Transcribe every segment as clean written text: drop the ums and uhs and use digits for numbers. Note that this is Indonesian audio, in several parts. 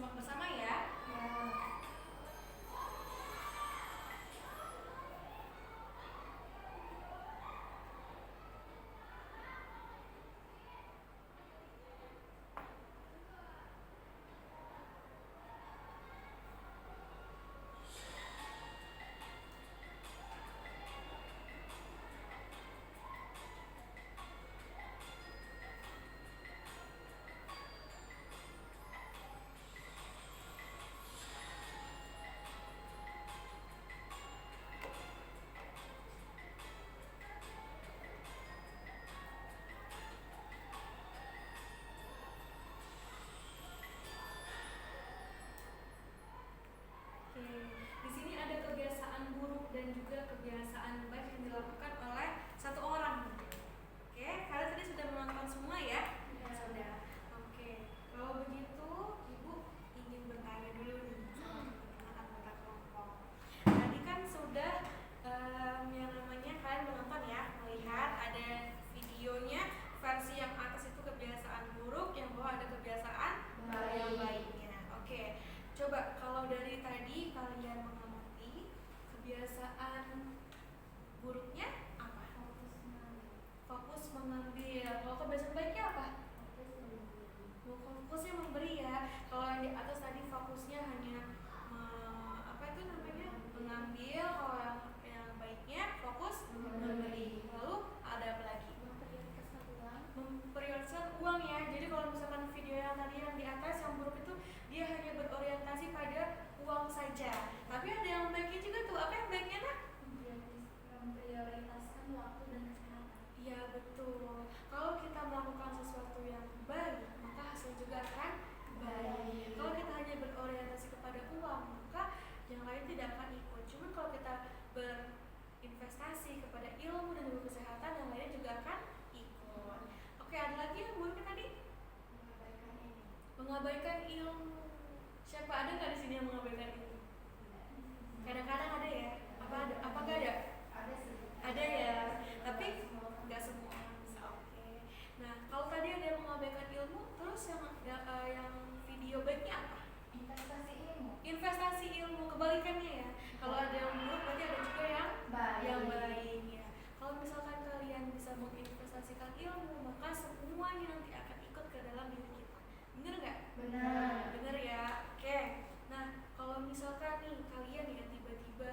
disimak bersama ya. Oke, di sini ada kebiasaan buruk dan juga kebiasaan baik yang dilakukan oleh satu orang. Oke, kalian tadi sudah menonton semua ya? Sudah. Oke, kalau begitu Ibu ingin bertanya dulu nih sama teman-teman anggota kelompok. Tadi kan sudah yang namanya kalian menonton ya, melihat ada videonya versi yang atas itu kebiasaan buruk, yang bawah ada kebiasaan yang baiknya. Oke, coba kalau dari tadi kalian mengamati kebiasaan buruknya apa? Fokus mengambil. Kalau kebiasaan baiknya apa? Fokusnya memberi ya. Kalau yang di atas tadi fokusnya hanya mengambil. Kalau yang baiknya fokus memberi. Lalu ada apa lagi? Memprioritaskan uang ya. Jadi kalau misalkan video yang tadi yang di atas yang buruk itu dia hanya berorientasi pada uang saja. Tapi ada yang baiknya juga tuh. Apa yang baiknya nak? Memprioritaskan waktu dan kesehatan. Iya betul. Kalau kita melakukan sesuatu yang baik, maka hasil juga akan baik. Kalau kita hanya berorientasi kepada uang, maka yang lain tidak akan ikut. Cuman kalau kita berinvestasi kepada ilmu dan juga kesehatan, yang lain juga akan ikut. Oke, ada lagi yang buruknya tadi? Mengabaikan ilmu. Siapa ada nggak di sini yang mengabaikan ilmu? Kadang-kadang ada ya. Apa nggak ada? Ada sih. Ada ya. Tapi nggak semua orang bisa. Oke. Nah, kalau tadi ada yang mengabaikan ilmu, terus yang video baiknya apa? Investasi ilmu. Investasi ilmu, kebalikannya ya. Kalau ada yang buruk, berarti ada juga yang baik ya. Kalau misalkan kalian bisa menginvestasikan ilmu, maka semuanya nanti akan ikut ke dalam diri kita. Bener nggak? Benar. Bener ya. Oke. Nah, kalau misalkan nih kalian ya tiba-tiba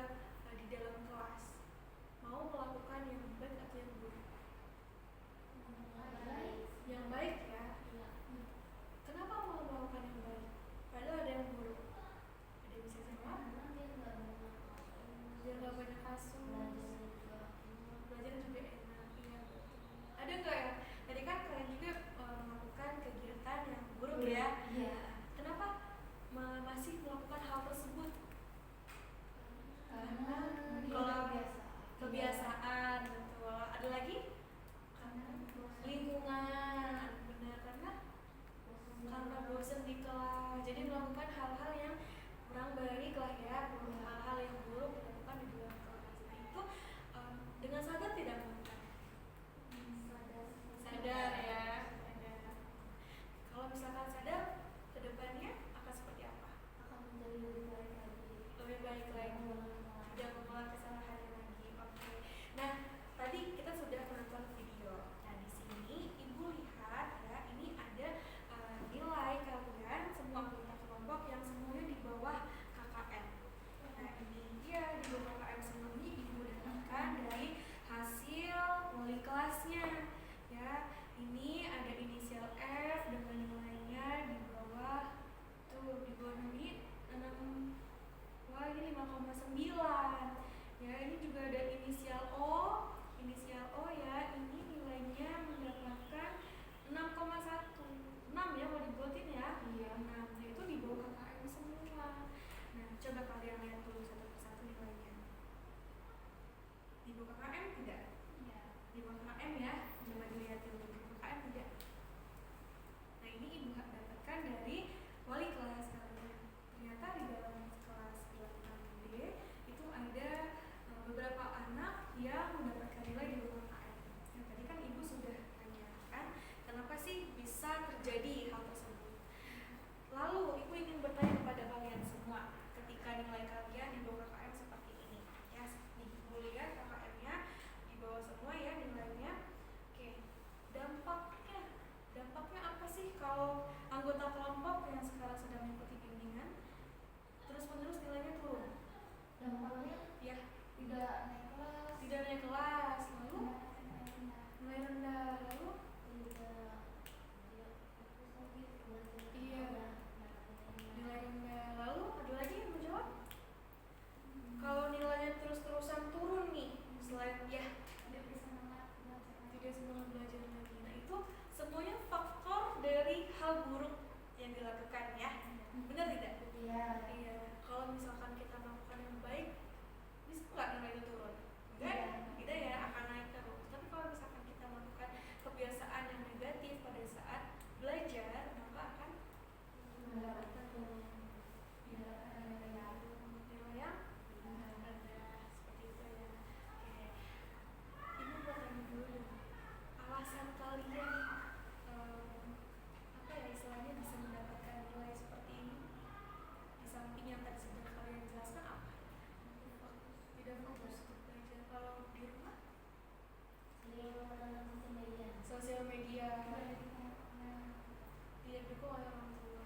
anggota kelompok yang sekarang sedang mengikuti bimbingan terus menerus nilainya turun. Dampaknya Ya, tidak naik kelas. tidak naik kelas, lalu nilai rendah, lalu iya, nilai rendah. Lalu ada lagi yang menjawab? Kalau nilainya terus-terusan turun nih, selain ya tidak semangat belajar lagi. Nah itu semuanya faktor dari hal buruk yang dilakukan ya. Benar tidak? Iya. Iya. Kalau misalkan kita melakukan yang baik, bisa nggak nilai itu turun? Enggak, tidak ya, akan naik terus. Tapi kalau misalkan kita melakukan kebiasaan yang negatif pada saat belajar, maka akan mendapatkan nilai yang rendah seperti itu ya. Oke. Ini buat tanya dulu deh. Alasan kalian apa ya istilahnya bisa mendapatkan nilai seperti ini? Di samping yang tadi sudah kalian jelaskan apa? Tidak fokus untuk belajar. Kalau di rumah? Sosial media. Tidak didukung oleh orang tua.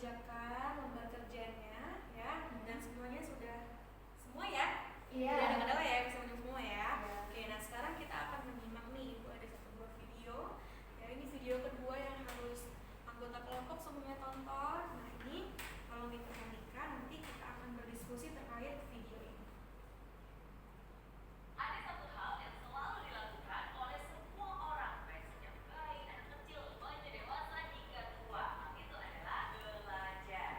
mengerjakan lembar kerjanya ya, dan semuanya sudah semua ya? Iya. Tidak ada kendala ya, bisa menjawab semua ya. Iya. Oke, nah sekarang kita akan menyimak nih, Ibu ada satu buah video. Ya, ini video kedua yang harus anggota kelompok semuanya tonton. Nah ini tolong diperhatikan, nanti kita akan berdiskusi terkait video ini. Ada satu hal yang selalu dilakukan oleh semua orang, baik sejak bayi, anak kecil, remaja, dewasa hingga tua. Itu adalah belajar.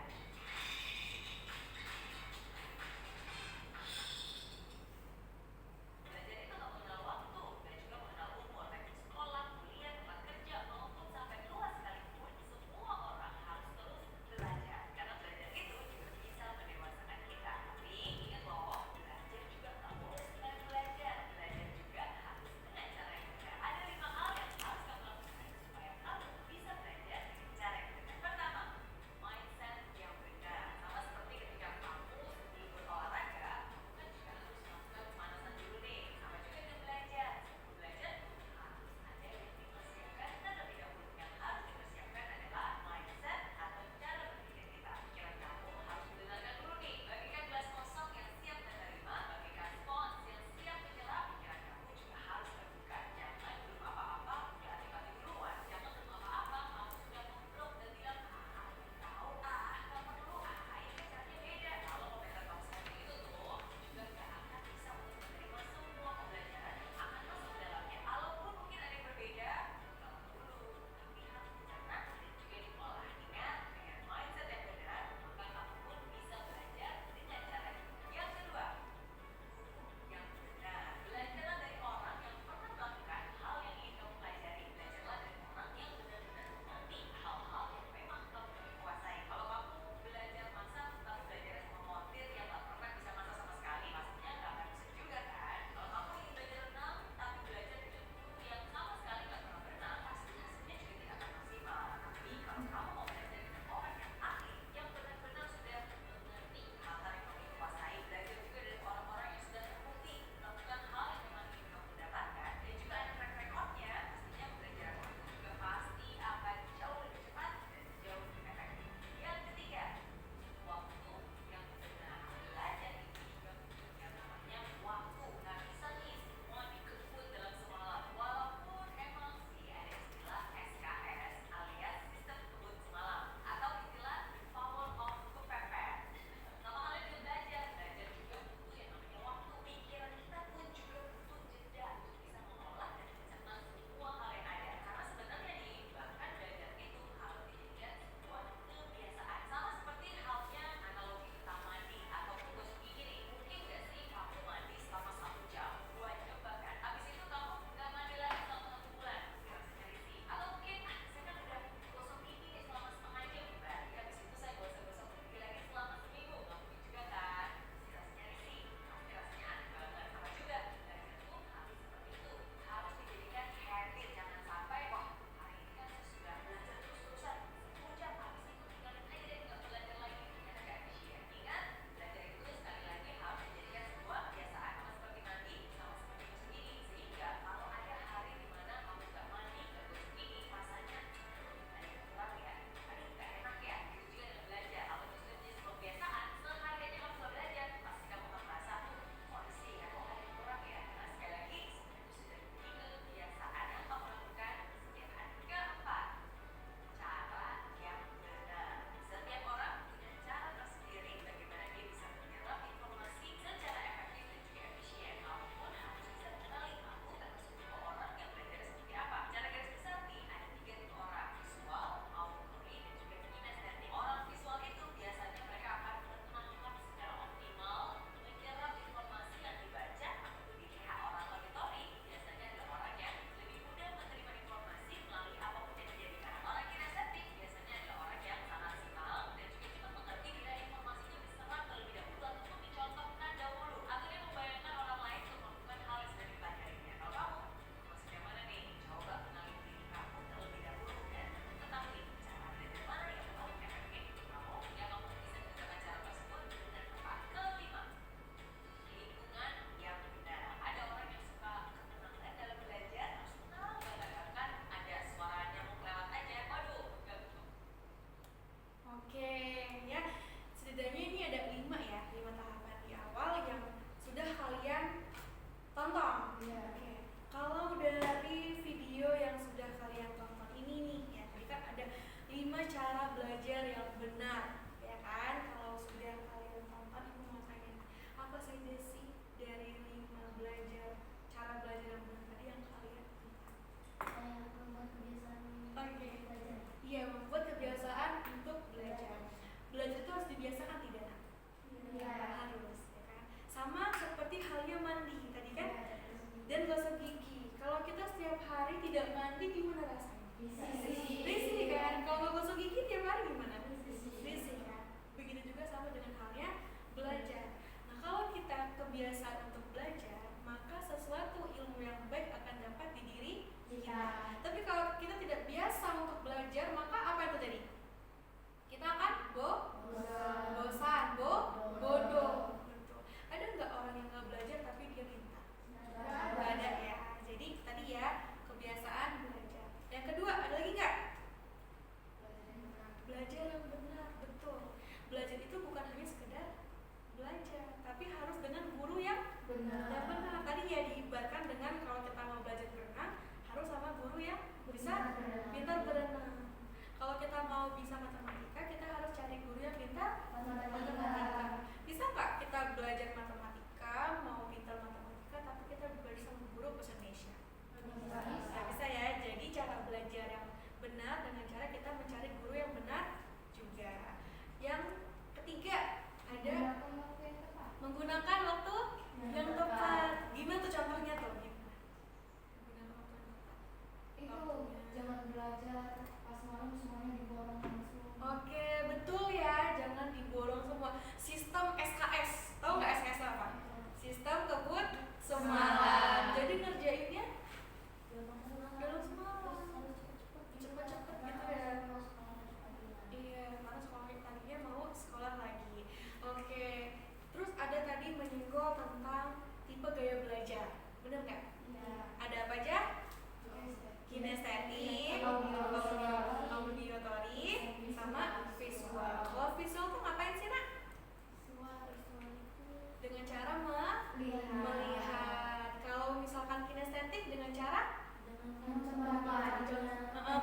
semuanya diborong langsung. Oke, betul ya, jangan diborong semua. Sistem SKS, tahu nggak SKS apa? Sistem kebut semalam. Jadi ngerjainnya dalam semalam. Cepet-cepet gitu ya. Iya, karena sekolah tadinya mau sekolah lagi. Oke, terus ada tadi menyinggung tentang tipe gaya belajar, bener nggak? Ada apa aja? Kinestetik, auditory, sama visual. Kalau visual tuh ngapain sih, Nak? Dengan cara melihat. Kalau misalkan kinestetik dengan cara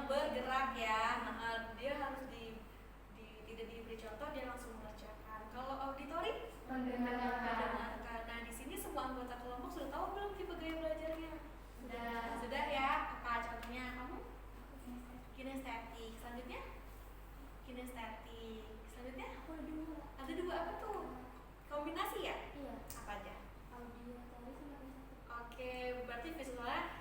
bergerak ya. Dia harus tidak diberi contoh, dia langsung mengerjakan. Kalau auditory mendengarkan. Nah, di sini semua anggota kelompok sudah tahu belum tipe gaya belajarnya? Sudah ya. Apa contohnya? Kamu? Kinestetik. Selanjutnya? Kinestetik. Selanjutnya? Ada dua apa tuh? Kombinasi ya? Apa aja? Oke, berarti visualnya